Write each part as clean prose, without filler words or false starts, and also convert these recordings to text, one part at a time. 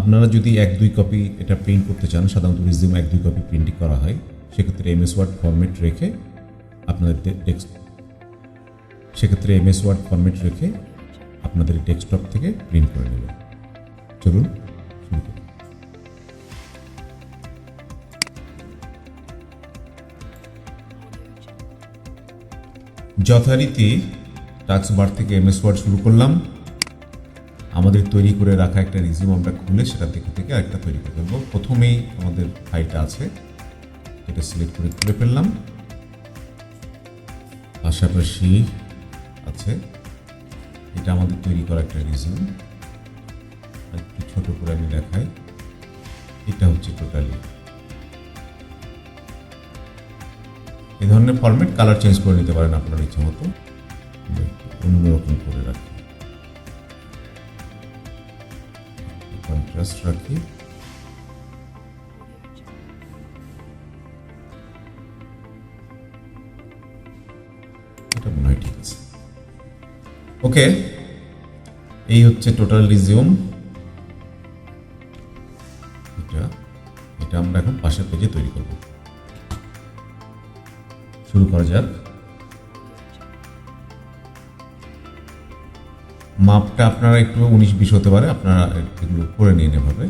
আপনারা যদি 1-2 কপি এটা প্রিন্ট করতে চান, সাধারণত রিজিউম 1-2 কপি প্রিন্টিং করা হয়, সেক্ষেত্রে এমএস ওয়ার্ড ফরম্যাট রেখে আপনাদের আপনাদের ডেস্কটপ থেকে প্রিন্ট করে নেবেন। চলুন শুরু করি। যথারীতি টাস্ক বার থেকে এমএস ওয়ার্ড শুরু করলাম। আমাদের তৈরি করে রাখা একটা রিজিউম আমরা খুলে সেটা থেকে আরেকটা তৈরি করে দেবো। প্রথমেই আমাদের ফাইলটা আছে, এটা সিলেক্ট করে খুলে ফেললাম। পাশাপাশি আছে, এটা আমাদের তৈরি করা একটা রিজিউম। একটু ছোট করে আমি দেখাই। এটা হচ্ছে টোটালি এই ধরনের ফরম্যাট। কালার চেঞ্জ করে নিতে পারেন আপনার ইচ্ছা মতো, অন্যরকম করে রাখি, কন্ট্রাস্ট রাখি। এটা মনে হয় ঠিক আছে। ওকে, এই হচ্ছে টোটাল রিজিউম। এটা আমরা এখন পাশের পেজে তৈরি করব। শুরু করা যাক। মাপটা আপনারা একটু 19-20 হতে পারে, আপনারা এগুলো করে নিন এভাবে।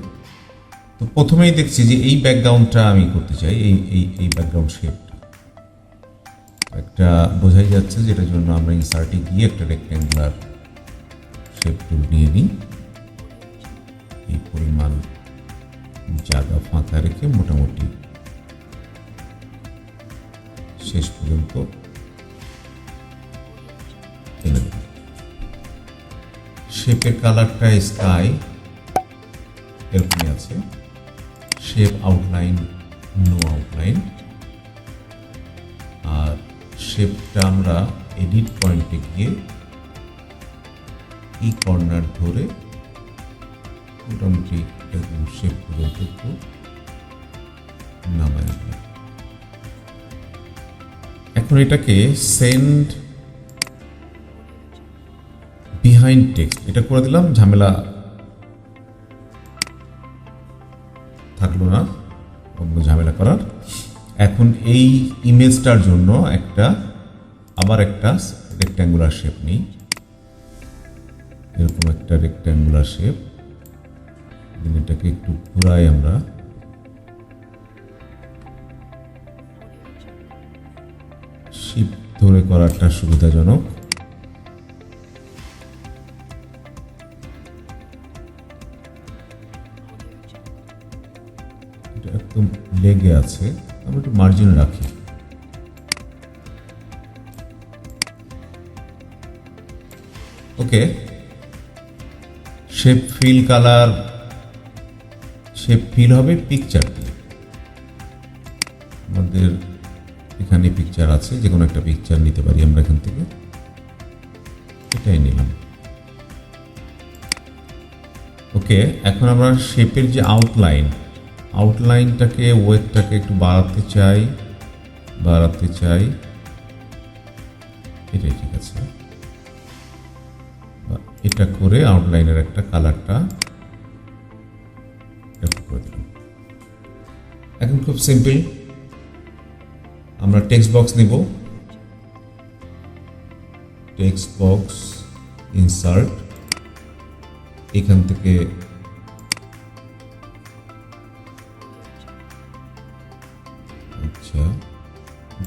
তো প্রথমেই দেখছি যে এই ব্যাকগ্রাউন্ডটা আমি করতে চাই, এই ব্যাকগ্রাউন্ড শেপটা একটা বোঝাই যাচ্ছে, যেটার জন্য আমরা ইনসার্টে গিয়ে একটা রেক্ট্যাঙ্গুলার শেপ টুল নিয়ে নিই। এই পরিমাণ জায়গা ফাঁকা রেখে মোটামুটি শেষ পর্যন্ত এনে দেব। শেপের কালারটা স্কাই এরকমই আছে। Shape outline, no outline. আর শেপটা আমরা এডিট পয়েন্টে গিয়ে এই কর্নার ধরে মোটামুটি এরকম শেপ পর্যন্ত একটু নামায় দিলাম। এখন এটাকে সেন্ড বিহাইন্ড টেক্সট এটা করে দিলাম, ঝামেলা থাকলো না অন্য ঝামেলা করার। এখন এই ইমেজটার জন্য আবার একটা রেক্ট্যাঙ্গুলার শেপ নিই। এরকম একটা রেক্ট্যাঙ্গুলার শেপ, এটাকে একটু ঘুরাই আমরা। শিফট ধরে করাটা সুবিধাজনক। এটা একদম লেগে আছে, আমরা একটু মার্জিন রাখি। Okay, shape fill colour, shape fill হবে পিকচার দিয়ে। আমাদের এখানে পিকচার আছে, যে কোনো একটা পিকচার নিতে পারি আমরা এখান থেকে। এটাই নিলাম। ওকে, এখন আমরা শেপের যে আউটলাইনটাকে ওয়েটটাকে একটু বাড়াতে চাই। এটাই ঠিক আছে। এটা করে আউটলাইনের একটা কালারটা করে দিলাম। এখন খুব সিম্পল, আমরা টেক্সট বক্স নিব। টেক্সট বক্স ইনসার্ট, এখান থেকে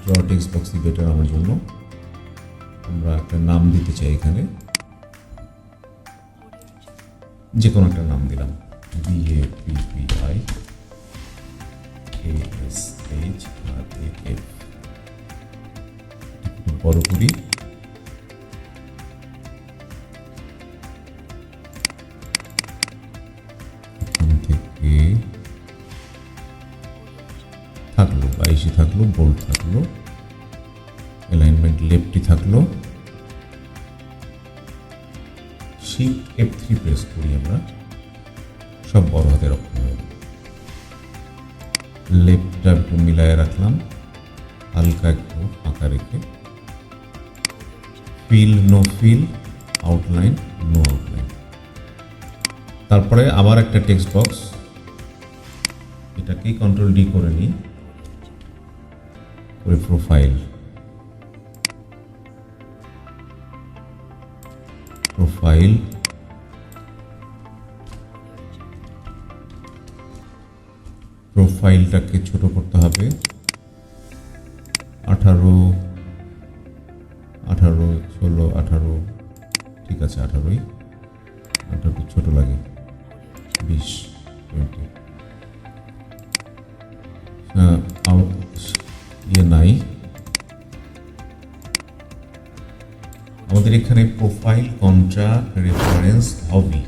ড্র টেক্সট বক্সই বেটার আমার জন্য। আমরা একটা নাম দিতে চাই, এখানে যে কোনো একটা নাম দিলাম, BAPPI ASHRAF। বড় করি। এখান থেকে থাকলো 22 থাকলো, বোল্ড থাকলো, অ্যালাইনমেন্ট লেফটই থাকলো। শিফট F3 প্রেস করি আমরা, সব বড় হাতের অক্ষর হবে। লেফটটা একটু মিলায় রাখলাম, হালকা একটু ফাঁকা রেখে। Fill, no fill, outline, no outline. তারপরে আবার একটা টেক্সট বক্স, এটাকেই কন্ট্রোল ডি করে নিই, করে প্রোফাইল, প্রোফাইল প্রোফাইলটাকে ছোট করতে হবে, 18, 16, 18, ঠিক আছে 18ই, 18 ছোট লাগে, 20, 20 ইয়ে নাই। আমাদের এখানে প্রোফাইল, কন্ট্রাক্ট, রেফারেন্স, হবি,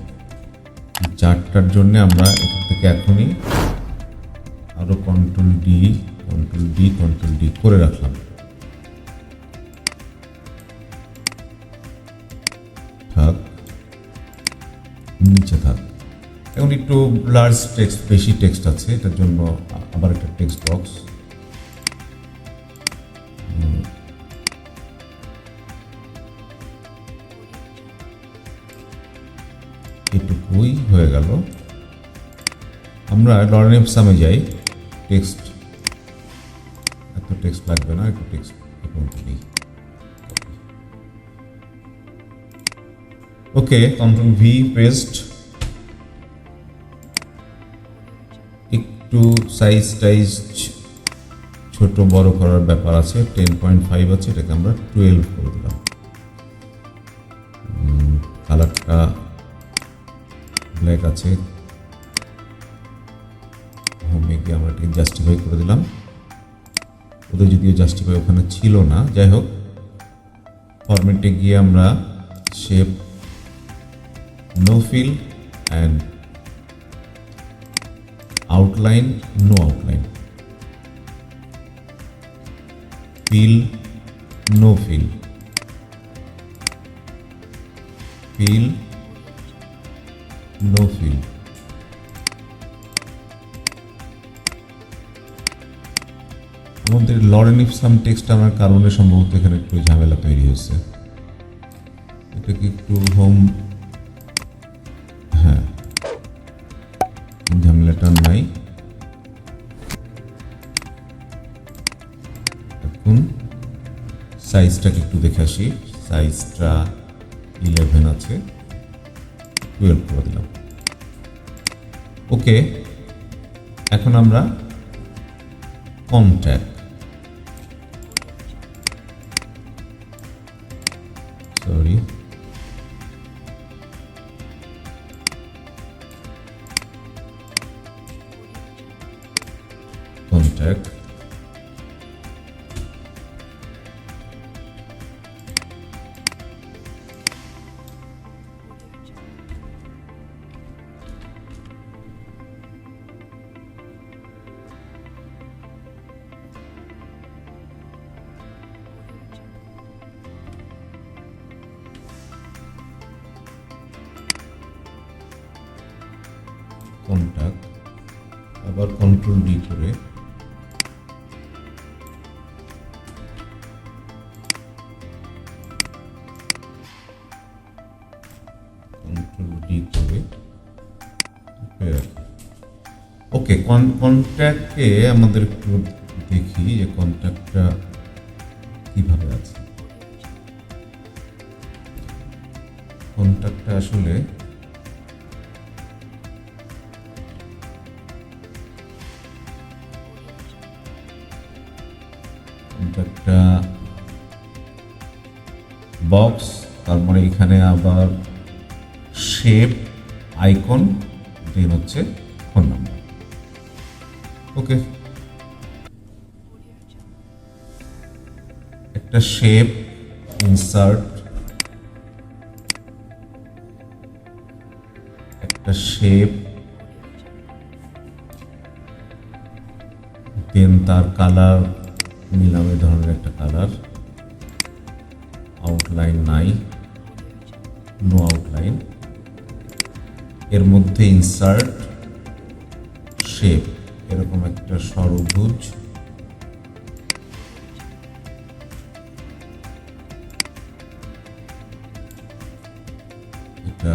চারটার জন্য আমরা এখান থেকে এখনই আরো control D, control D, control D করে রাখলাম, থাক, নিচে থাক। এখন একটু লার্জ টেক্সট, বেশি টেক্সট আছে, এটার জন্য আবার একটা টেক্সট বক্স, এটুকুই হয়ে গেল। আমরা লরেন সামে যাই, টেক্সট, এত টেক্সট লাগবে না, একটু টেক্সট দিই। ওকে, কন্ট্রোল ভি পেস্ট, একটু সাইজ টাইজ ছোট বড় করার ব্যাপার আছে, 10.5 আছে, এটাকে আমরা 12 করে দিলাম। কালারটা ব্ল্যাক আছে, হোমে গিয়ে আমরা এটাকে জাস্টিফাই করে দিলাম, ওদের যদিও জাস্টিফাই ওখানে ছিল না, যাই হোক ফরম্যাটে গিয়ে আমরা shape, no fill and outline, no outline, fill, no fill, fill, no fill. আমাদের লরেন সাম টেক্সট আনার কারণে সম্ভবত এখানে একটু ঝামেলা তৈরি হয়েছে, এটাকে একটু হোম, হ্যাঁ ঝামেলাটা নাই। এখন সাইজটাকে একটু দেখে আসি, সাইজটা 11 আছে, 12 করে দিলাম। ওকে, এখন আমরা কন্ট্যাক্ট, সরি কন্ট্যাক্ট, কন্ট্যাক্ট, আবার কন্ট্রোল ডি করে ওকে। কন্ট্যাক্টে আমাদের একটু দেখি যে কন্ট্যাক্টটা কিভাবে আছে। কন্ট্যাক্টটা আসলে কন্ট্যাক্টটা বক্স, তারপরে এখানে আবার শেপ, আইকন, দেন হচ্ছে ফোন নাম্বার। ওকে, একটা শেপ, ইনসার্ট, একটা শেপ, দেন তার কালার নিলাম এই ধরনের একটা কালার, আউটলাইন নাই, নো আউটলাইন, এর মধ্যে ইনসার্ট, শেপ, এরকম একটা ষড়ভুজ, এটা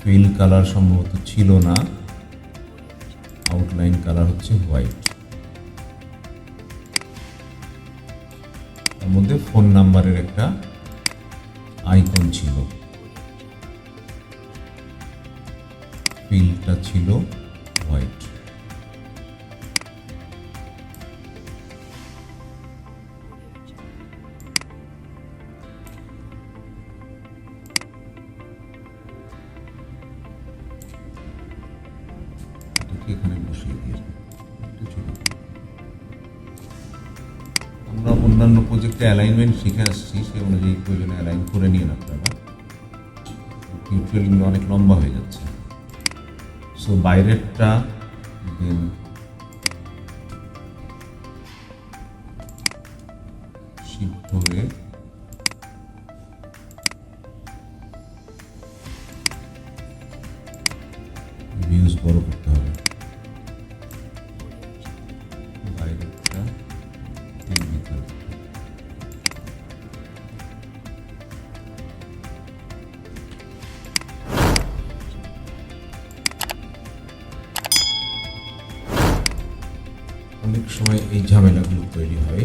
ফিল কালার সম্ভবত ছিল না, আউটলাইন কালার হচ্ছে হোয়াইট। তার মধ্যে ফোন নাম্বারের একটা আইকন ছিল, ফিলটা ছিল হোয়াইট। এখানে বসিয়ে দিয়ে আমরা অন্যান্য প্রজেক্টে অ্যালাইনমেন্ট শিখে আসছি, সে অনুযায়ী প্রয়োজনে অ্যালাইন করে নিন আপনারা, টিউটোরিয়াল অনেক লম্বা হয়ে যাচ্ছে। সো বাইরেরটা দেন শিফট ধরে ভিউজ বড় করতে হবে, বাইরেরটা ভিতরে। অনেক সময় এই ঝামেলাগুলো তৈরি হয়।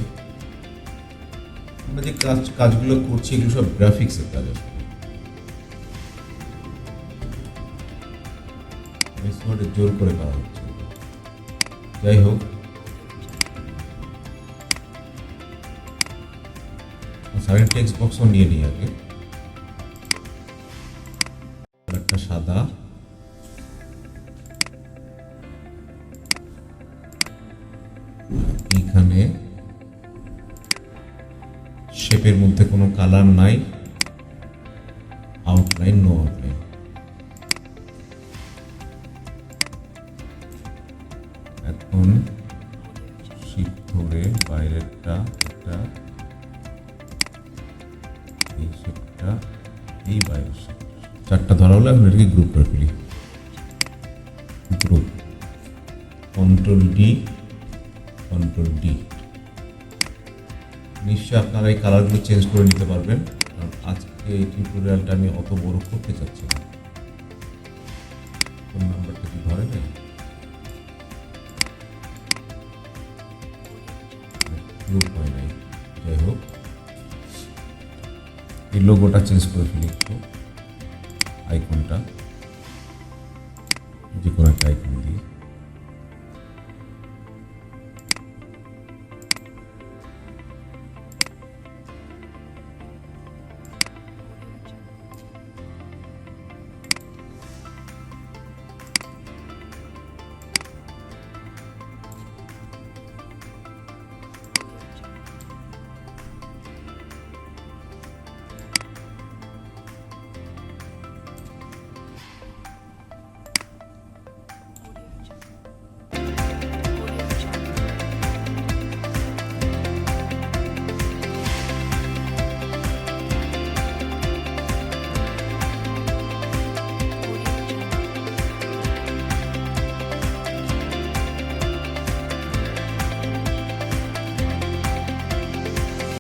আমরা যে কাজগুলো করছি এগুলো সব গ্রাফিক্সের কাজ আসলে, জোর করে করা হচ্ছে। যাই হোক, সাইড টেক্সট বক্সও নিয়ে নিই আগে, একটা সাদা, এইখানে শেপের মধ্যে কোনো কালার নাই, আউটলাইন নো আউটলাইন। এখন শিফট ধরে বাইরেরটা একটা, এই শেপটা, এই বাইরের শেপ, চারটা ধরা হলো। এখন এটাকে গ্রুপ করে ফেলি, group, control D, control D. নিশ্চয়ই আপনারা এই কালারগুলো চেঞ্জ করে নিতে পারবেন, কারণ আজকে এই টিউটোরিয়ালটা আমি অত বড় করতে চাচ্ছি না। ফোন নাম্বারটা কি ধরে নেই, গ্রুপ হয় নাই। যাই হোক, এই লোগোটা চেঞ্জ করে ফেলি একটু, আইকনটা যে কোনো একটা আইকন দিই।